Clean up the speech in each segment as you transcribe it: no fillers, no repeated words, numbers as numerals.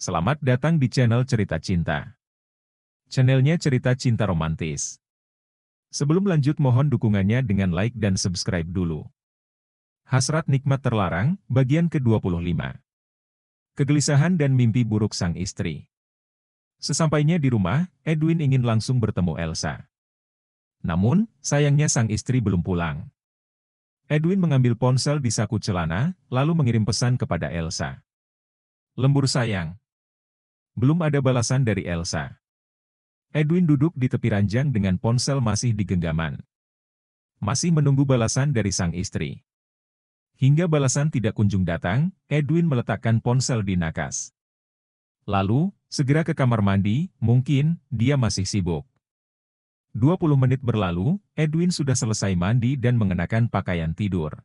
Selamat datang di channel Cerita Cinta. Channelnya cerita cinta romantis. Sebelum lanjut mohon dukungannya dengan like dan subscribe dulu. Hasrat nikmat terlarang, bagian ke-25. Kegelisahan dan mimpi buruk sang istri. Sesampainya di rumah, Edwin ingin langsung bertemu Elsa. Namun, sayangnya sang istri belum pulang. Edwin mengambil ponsel di saku celana, lalu mengirim pesan kepada Elsa. Lembur sayang. Belum ada balasan dari Elsa. Edwin duduk di tepi ranjang dengan ponsel masih di genggaman. Masih menunggu balasan dari sang istri. Hingga balasan tidak kunjung datang, Edwin meletakkan ponsel di nakas. Lalu, segera ke kamar mandi, mungkin dia masih sibuk. 20 menit berlalu, Edwin sudah selesai mandi dan mengenakan pakaian tidur.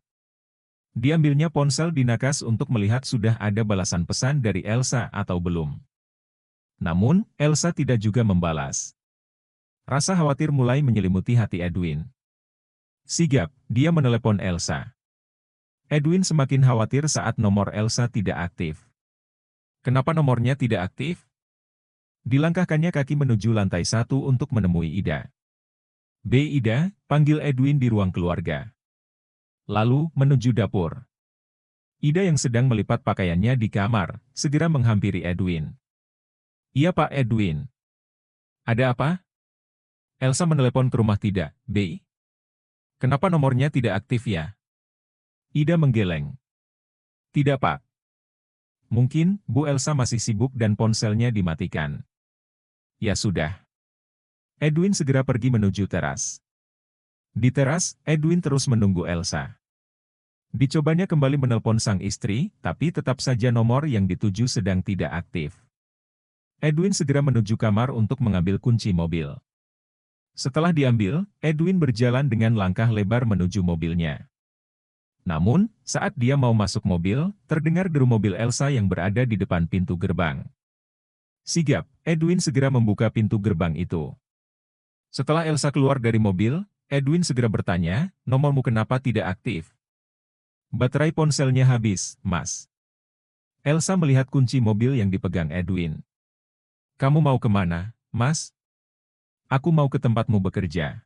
Diambilnya ponsel di nakas untuk melihat sudah ada balasan pesan dari Elsa atau belum. Namun, Elsa tidak juga membalas. Rasa khawatir mulai menyelimuti hati Edwin. Sigap, dia menelepon Elsa. Edwin semakin khawatir saat nomor Elsa tidak aktif. Kenapa nomornya tidak aktif? Dilangkahkannya kaki menuju lantai 1 untuk menemui Ida. Ida, panggil Edwin di ruang keluarga. Lalu, menuju dapur. Ida yang sedang melipat pakaiannya di kamar, segera menghampiri Edwin. Iya Pak Edwin. Ada apa? Elsa menelepon ke rumah tidak, Kenapa nomornya tidak aktif ya? Ida menggeleng. Tidak Pak. Mungkin, Bu Elsa masih sibuk dan ponselnya dimatikan. Ya sudah. Edwin segera pergi menuju teras. Di teras, Edwin terus menunggu Elsa. Dicobanya kembali menelpon sang istri, tapi tetap saja nomor yang dituju sedang tidak aktif. Edwin segera menuju kamar untuk mengambil kunci mobil. Setelah diambil, Edwin berjalan dengan langkah lebar menuju mobilnya. Namun, saat dia mau masuk mobil, terdengar deru mobil Elsa yang berada di depan pintu gerbang. Sigap, Edwin segera membuka pintu gerbang itu. Setelah Elsa keluar dari mobil, Edwin segera bertanya, nomormu kenapa tidak aktif? Baterai ponselnya habis, Mas. Elsa melihat kunci mobil yang dipegang Edwin. Kamu mau kemana, Mas? Aku mau ke tempatmu bekerja.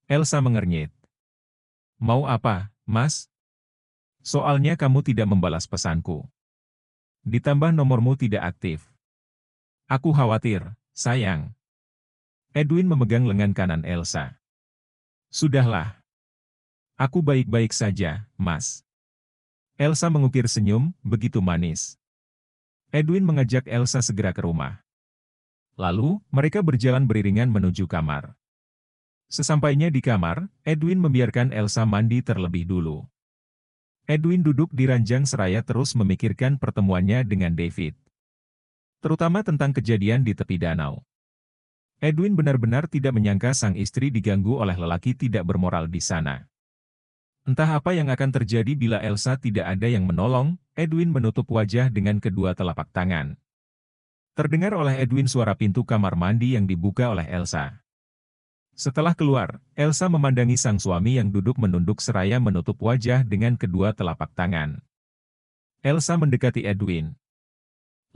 Elsa mengernyit. Mau apa, Mas? Soalnya kamu tidak membalas pesanku. Ditambah nomormu tidak aktif. Aku khawatir, sayang. Edwin memegang lengan kanan Elsa. Sudahlah. Aku baik-baik saja, Mas. Elsa mengukir senyum, begitu manis. Edwin mengajak Elsa segera ke rumah. Lalu, mereka berjalan beriringan menuju kamar. Sesampainya di kamar, Edwin membiarkan Elsa mandi terlebih dulu. Edwin duduk di ranjang seraya terus memikirkan pertemuannya dengan David. Terutama tentang kejadian di tepi danau. Edwin benar-benar tidak menyangka sang istri diganggu oleh lelaki tidak bermoral di sana. Entah apa yang akan terjadi bila Elsa tidak ada yang menolong, Edwin menutup wajah dengan kedua telapak tangan. Terdengar oleh Edwin suara pintu kamar mandi yang dibuka oleh Elsa. Setelah keluar, Elsa memandangi sang suami yang duduk menunduk seraya menutup wajah dengan kedua telapak tangan. Elsa mendekati Edwin.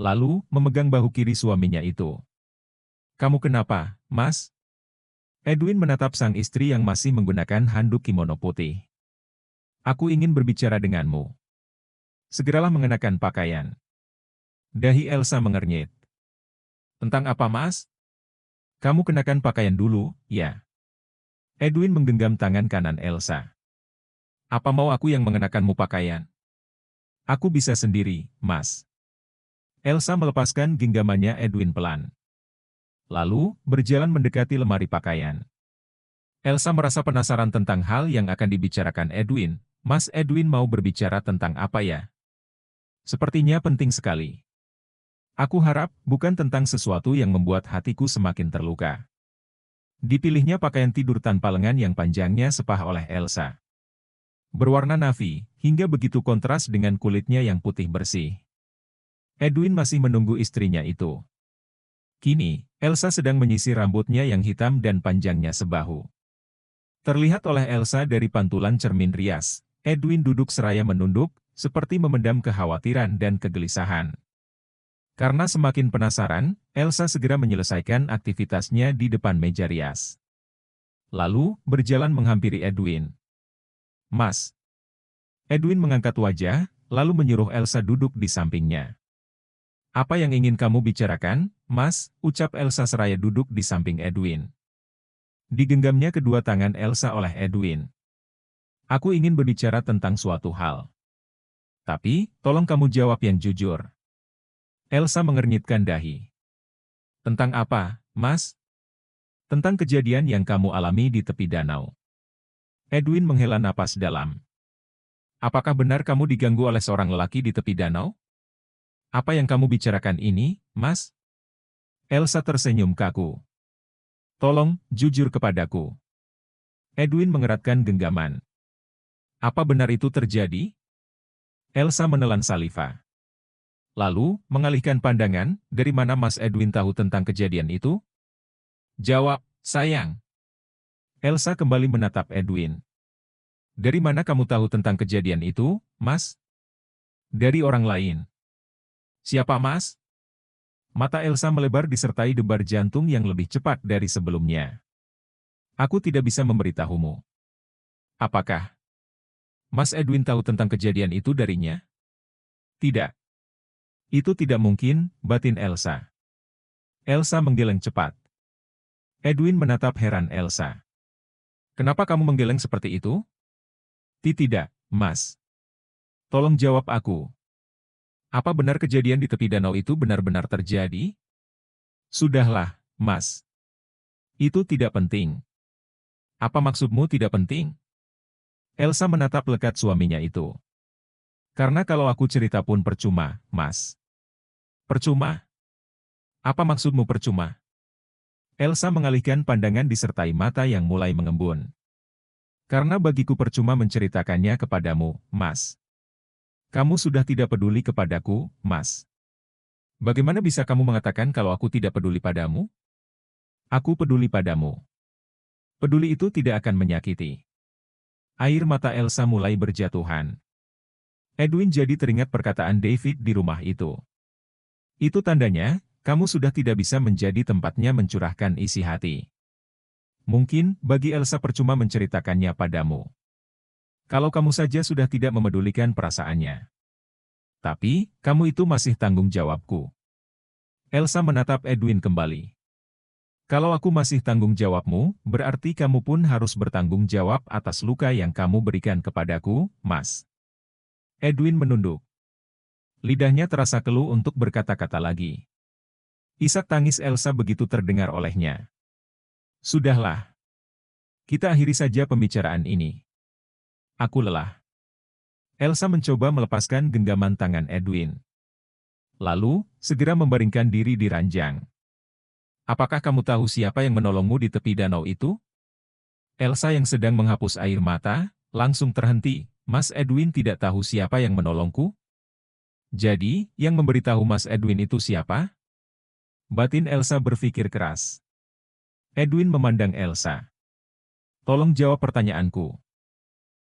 Lalu, memegang bahu kiri suaminya itu. Kamu kenapa, Mas? Edwin menatap sang istri yang masih menggunakan handuk kimono putih. Aku ingin berbicara denganmu. Segeralah mengenakan pakaian. Dahi Elsa mengernyit. Tentang apa, Mas? Kamu kenakan pakaian dulu, ya. Edwin menggenggam tangan kanan Elsa. Apa mau aku yang mengenakanmu pakaian? Aku bisa sendiri, Mas. Elsa melepaskan genggamannya Edwin pelan. Lalu, berjalan mendekati lemari pakaian. Elsa merasa penasaran tentang hal yang akan dibicarakan Edwin. Mas Edwin mau berbicara tentang apa ya? Sepertinya penting sekali. Aku harap bukan tentang sesuatu yang membuat hatiku semakin terluka. Dipilihnya pakaian tidur tanpa lengan yang panjangnya sepah oleh Elsa. Berwarna navy, hingga begitu kontras dengan kulitnya yang putih bersih. Edwin masih menunggu istrinya itu. Kini, Elsa sedang menyisir rambutnya yang hitam dan panjangnya sebahu. Terlihat oleh Elsa dari pantulan cermin rias, Edwin duduk seraya menunduk, seperti memendam kekhawatiran dan kegelisahan. Karena semakin penasaran, Elsa segera menyelesaikan aktivitasnya di depan meja rias. Lalu, berjalan menghampiri Edwin. "Mas." Edwin mengangkat wajah, lalu menyuruh Elsa duduk di sampingnya. "Apa yang ingin kamu bicarakan, Mas?" ucap Elsa seraya duduk di samping Edwin. Digenggamnya kedua tangan Elsa oleh Edwin. "Aku ingin berbicara tentang suatu hal. Tapi, tolong kamu jawab yang jujur." Elsa mengernyitkan dahi. "Tentang apa, Mas?" "Tentang kejadian yang kamu alami di tepi danau." Edwin menghela napas dalam. "Apakah benar kamu diganggu oleh seorang lelaki di tepi danau? Apa yang kamu bicarakan ini, Mas?" Elsa tersenyum kaku. "Tolong, jujur kepadaku." Edwin mengeratkan genggaman. "Apa benar itu terjadi?" Elsa menelan saliva. Lalu, mengalihkan pandangan, "Dari mana Mas Edwin tahu tentang kejadian itu?" "Jawab, sayang." Elsa kembali menatap Edwin. "Dari mana kamu tahu tentang kejadian itu, Mas?" "Dari orang lain." "Siapa, Mas?" Mata Elsa melebar disertai debar jantung yang lebih cepat dari sebelumnya. "Aku tidak bisa memberitahumu." "Apakah Mas Edwin tahu tentang kejadian itu darinya?" "Tidak." "Itu tidak mungkin," batin Elsa. Elsa menggeleng cepat. Edwin menatap heran Elsa. "Kenapa kamu menggeleng seperti itu?" Tidak, Mas." "Tolong jawab aku. Apa benar kejadian di tepi danau itu benar-benar terjadi?" "Sudahlah, Mas. Itu tidak penting." "Apa maksudmu tidak penting?" Elsa menatap lekat suaminya itu. "Karena kalau aku cerita pun percuma, Mas." "Percuma? Apa maksudmu percuma?" Elsa mengalihkan pandangan disertai mata yang mulai mengembun. "Karena bagiku percuma menceritakannya kepadamu, Mas. Kamu sudah tidak peduli kepadaku, Mas. Bagaimana bisa kamu mengatakan kalau aku tidak peduli padamu?" "Aku peduli padamu." "Peduli itu tidak akan menyakiti." Air mata Elsa mulai berjatuhan. Edwin jadi teringat perkataan David di rumah itu. Itu tandanya, kamu sudah tidak bisa menjadi tempatnya mencurahkan isi hati. Mungkin, bagi Elsa percuma menceritakannya padamu. Kalau kamu saja sudah tidak memedulikan perasaannya. Tapi, kamu itu masih tanggung jawabku. Elsa menatap Edwin kembali. "Kalau aku masih tanggung jawabmu, berarti kamu pun harus bertanggung jawab atas luka yang kamu berikan kepadaku, Mas." Edwin menunduk. Lidahnya terasa keluh untuk berkata-kata lagi. Isak tangis Elsa begitu terdengar olehnya. "Sudahlah. Kita akhiri saja pembicaraan ini. Aku lelah." Elsa mencoba melepaskan genggaman tangan Edwin. Lalu, segera membaringkan diri di ranjang. "Apakah kamu tahu siapa yang menolongmu di tepi danau itu?" Elsa yang sedang menghapus air mata, langsung terhenti. "Mas Edwin tidak tahu siapa yang menolongku?" "Jadi, yang memberitahu Mas Edwin itu siapa?" Batin Elsa berpikir keras. Edwin memandang Elsa. "Tolong jawab pertanyaanku."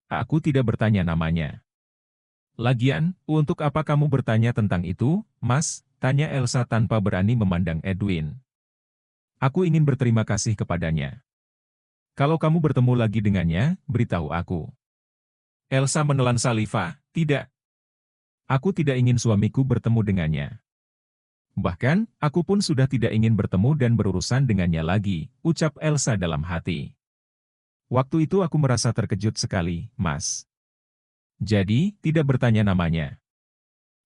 "Aku tidak bertanya namanya." "Lagian, untuk apa kamu bertanya tentang itu, Mas?" tanya Elsa tanpa berani memandang Edwin. "Aku ingin berterima kasih kepadanya. Kalau kamu bertemu lagi dengannya, beritahu aku." Elsa menelan saliva. "Tidak. Aku tidak ingin suamiku bertemu dengannya. Bahkan, aku pun sudah tidak ingin bertemu dan berurusan dengannya lagi," ucap Elsa dalam hati. "Waktu itu aku merasa terkejut sekali, Mas. Jadi, tidak bertanya namanya."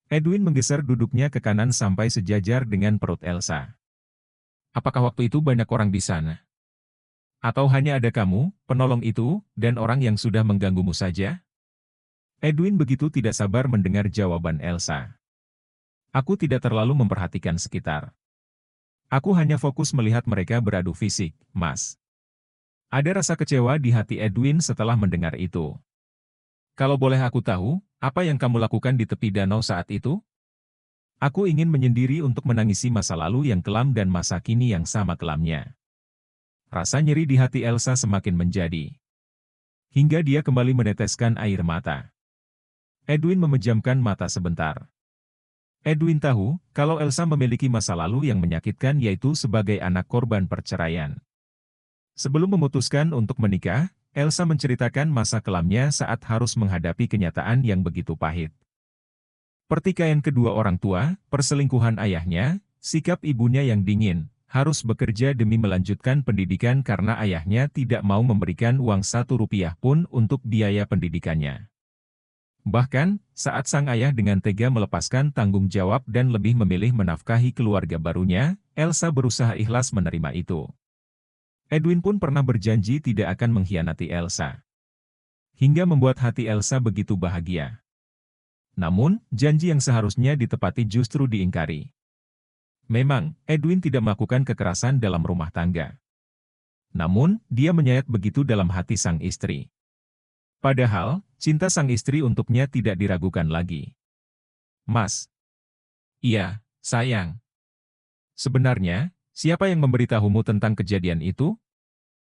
Edwin menggeser duduknya ke kanan sampai sejajar dengan perut Elsa. "Apakah waktu itu banyak orang di sana? Atau hanya ada kamu, penolong itu, dan orang yang sudah mengganggumu saja?" Edwin begitu tidak sabar mendengar jawaban Elsa. "Aku tidak terlalu memperhatikan sekitar. Aku hanya fokus melihat mereka beradu fisik, Mas." Ada rasa kecewa di hati Edwin setelah mendengar itu. "Kalau boleh aku tahu, apa yang kamu lakukan di tepi danau saat itu?" "Aku ingin menyendiri untuk menangisi masa lalu yang kelam dan masa kini yang sama kelamnya." Rasa nyeri di hati Elsa semakin menjadi. Hingga dia kembali meneteskan air mata. Edwin memejamkan mata sebentar. Edwin tahu kalau Elsa memiliki masa lalu yang menyakitkan yaitu sebagai anak korban perceraian. Sebelum memutuskan untuk menikah, Elsa menceritakan masa kelamnya saat harus menghadapi kenyataan yang begitu pahit. Pertikaian kedua orang tua, perselingkuhan ayahnya, sikap ibunya yang dingin, harus bekerja demi melanjutkan pendidikan karena ayahnya tidak mau memberikan uang 1 rupiah pun untuk biaya pendidikannya. Bahkan, saat sang ayah dengan tega melepaskan tanggung jawab dan lebih memilih menafkahi keluarga barunya, Elsa berusaha ikhlas menerima itu. Edwin pun pernah berjanji tidak akan mengkhianati Elsa. Hingga membuat hati Elsa begitu bahagia. Namun, janji yang seharusnya ditepati justru diingkari. Memang, Edwin tidak melakukan kekerasan dalam rumah tangga. Namun, dia menyayat begitu dalam hati sang istri. Padahal, cinta sang istri untuknya tidak diragukan lagi. Mas. Iya, sayang. Sebenarnya, siapa yang memberitahumu tentang kejadian itu?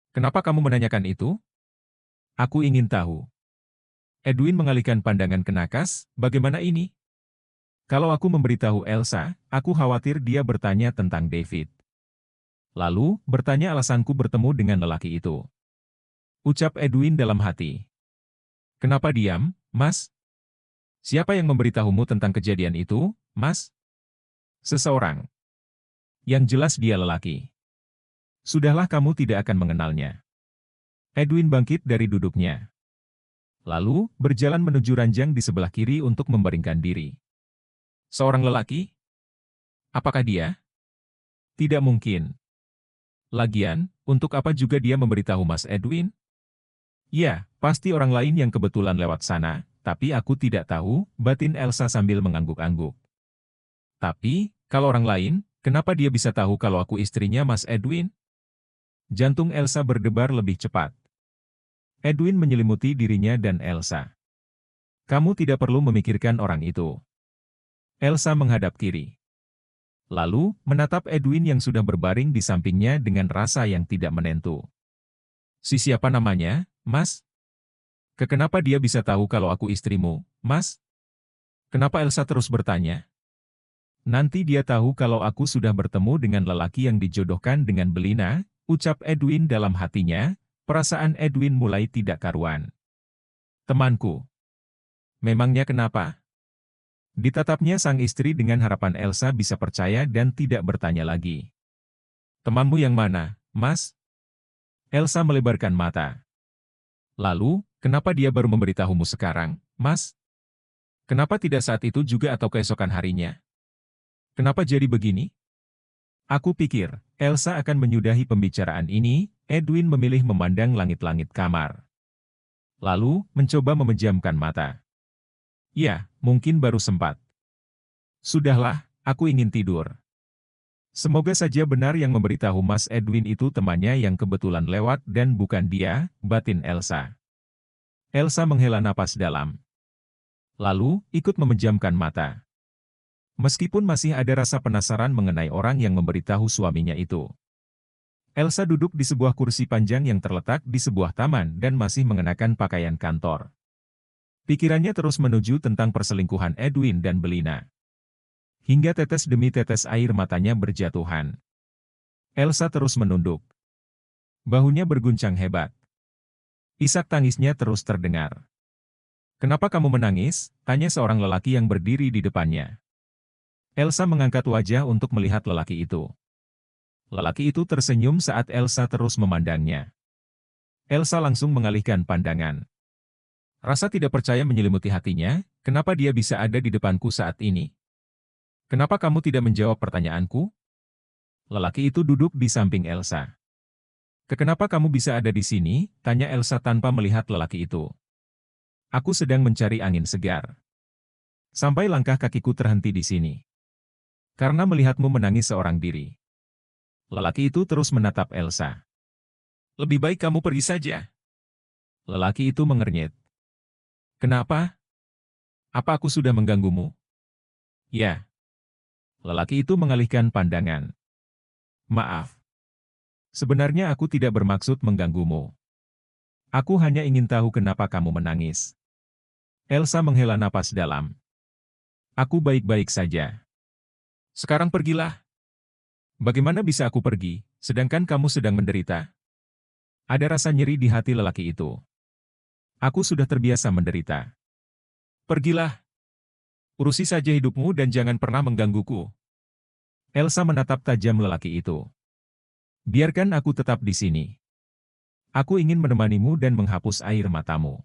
Kenapa kamu menanyakan itu? Aku ingin tahu. Edwin mengalihkan pandangan ke Nakas, bagaimana ini? Kalau aku memberitahu Elsa, aku khawatir dia bertanya tentang David. Lalu, bertanya alasanku bertemu dengan lelaki itu. Ucap Edwin dalam hati. Kenapa diam, Mas? Siapa yang memberitahumu tentang kejadian itu, Mas? Seseorang. Yang jelas dia lelaki. Sudahlah kamu tidak akan mengenalnya. Edwin bangkit dari duduknya. Lalu, berjalan menuju ranjang di sebelah kiri untuk membaringkan diri. Seorang lelaki? Apakah dia? Tidak mungkin. Lagian, untuk apa juga dia memberitahu Mas Edwin? Ya, pasti orang lain yang kebetulan lewat sana, tapi aku tidak tahu, batin Elsa sambil mengangguk-angguk. Tapi, kalau orang lain, kenapa dia bisa tahu kalau aku istrinya Mas Edwin? Jantung Elsa berdebar lebih cepat. Edwin menyelimuti dirinya dan Elsa. Kamu tidak perlu memikirkan orang itu. Elsa menghadap kiri. Lalu, menatap Edwin yang sudah berbaring di sampingnya dengan rasa yang tidak menentu. Si siapa namanya, Mas? Kenapa dia bisa tahu kalau aku istrimu, Mas? Kenapa Elsa terus bertanya? Nanti dia tahu kalau aku sudah bertemu dengan lelaki yang dijodohkan dengan Belina, ucap Edwin dalam hatinya, perasaan Edwin mulai tidak karuan. Temanku. Memangnya kenapa? Ditatapnya sang istri dengan harapan Elsa bisa percaya dan tidak bertanya lagi. Temanmu yang mana, Mas? Elsa melebarkan mata. Lalu, kenapa dia baru memberitahumu sekarang, Mas? Kenapa tidak saat itu juga atau keesokan harinya? Kenapa jadi begini? Aku pikir, Elsa akan menyudahi pembicaraan ini. Edwin memilih memandang langit-langit kamar. Lalu, mencoba memejamkan mata. Ya, mungkin baru sempat. Sudahlah, aku ingin tidur. Semoga saja benar yang memberitahu Mas Edwin itu temannya yang kebetulan lewat dan bukan dia, batin Elsa. Elsa menghela napas dalam. Lalu, ikut memejamkan mata. Meskipun masih ada rasa penasaran mengenai orang yang memberitahu suaminya itu. Elsa duduk di sebuah kursi panjang yang terletak di sebuah taman dan masih mengenakan pakaian kantor. Pikirannya terus menuju tentang perselingkuhan Edwin dan Belina. Hingga tetes demi tetes air matanya berjatuhan. Elsa terus menunduk. Bahunya berguncang hebat. Isak tangisnya terus terdengar. Kenapa kamu menangis? Tanya seorang lelaki yang berdiri di depannya. Elsa mengangkat wajah untuk melihat lelaki itu. Lelaki itu tersenyum saat Elsa terus memandangnya. Elsa langsung mengalihkan pandangan. Rasa tidak percaya menyelimuti hatinya, kenapa dia bisa ada di depanku saat ini? Kenapa kamu tidak menjawab pertanyaanku? Lelaki itu duduk di samping Elsa. Kenapa kamu bisa ada di sini? Tanya Elsa tanpa melihat lelaki itu. Aku sedang mencari angin segar. Sampai langkah kakiku terhenti di sini. Karena melihatmu menangis seorang diri. Lelaki itu terus menatap Elsa. Lebih baik kamu pergi saja. Lelaki itu mengernyit. Kenapa? Apa aku sudah mengganggumu? Ya. Lelaki itu mengalihkan pandangan. Maaf. Sebenarnya aku tidak bermaksud mengganggumu. Aku hanya ingin tahu kenapa kamu menangis. Elsa menghela napas dalam. Aku baik-baik saja. Sekarang pergilah. Bagaimana bisa aku pergi, sedangkan kamu sedang menderita? Ada rasa nyeri di hati lelaki itu. Aku sudah terbiasa menderita. Pergilah. Urusi saja hidupmu dan jangan pernah menggangguku. Elsa menatap tajam lelaki itu. Biarkan aku tetap di sini. Aku ingin menemanimu dan menghapus air matamu.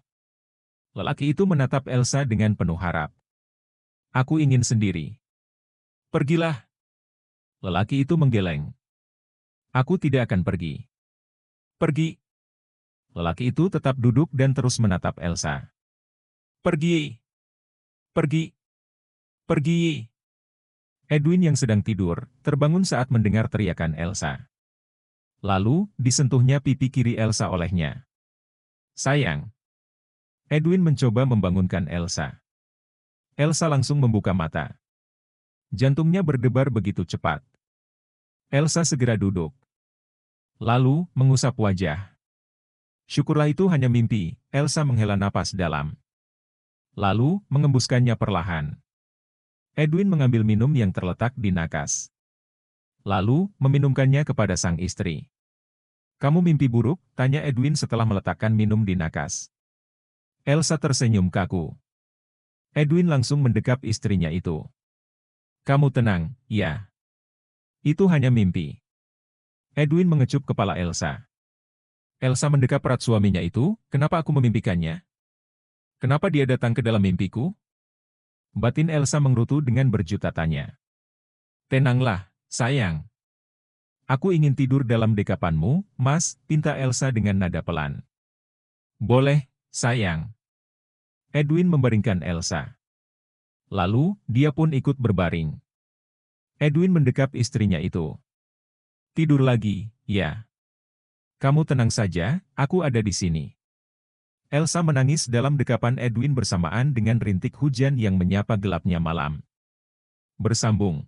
Lelaki itu menatap Elsa dengan penuh harap. Aku ingin sendiri. Pergilah. Lelaki itu menggeleng. Aku tidak akan pergi. Pergi. Lelaki itu tetap duduk dan terus menatap Elsa. Pergi. Pergi. Pergi. Edwin yang sedang tidur, terbangun saat mendengar teriakan Elsa. Lalu, disentuhnya pipi kiri Elsa olehnya. Sayang. Edwin mencoba membangunkan Elsa. Elsa langsung membuka mata. Jantungnya berdebar begitu cepat. Elsa segera duduk. Lalu, mengusap wajah. Syukurlah itu hanya mimpi, Elsa menghela napas dalam. Lalu, mengembuskannya perlahan. Edwin mengambil minum yang terletak di nakas. Lalu, meminumkannya kepada sang istri. Kamu mimpi buruk? Tanya Edwin setelah meletakkan minum di nakas. Elsa tersenyum kaku. Edwin langsung mendekap istrinya itu. Kamu tenang, ya. Itu hanya mimpi. Edwin mengecup kepala Elsa. Elsa mendekap erat suaminya itu, kenapa aku memimpikannya? Kenapa dia datang ke dalam mimpiku? Batin Elsa mengerutu dengan berjuta tanya. Tenanglah, sayang. Aku ingin tidur dalam dekapanmu, Mas, pinta Elsa dengan nada pelan. Boleh, sayang. Edwin membaringkan Elsa. Lalu, dia pun ikut berbaring. Edwin mendekap istrinya itu. Tidur lagi, ya. Kamu tenang saja, aku ada di sini. Elsa menangis dalam dekapan Edwin bersamaan dengan rintik hujan yang menyapa gelapnya malam. Bersambung.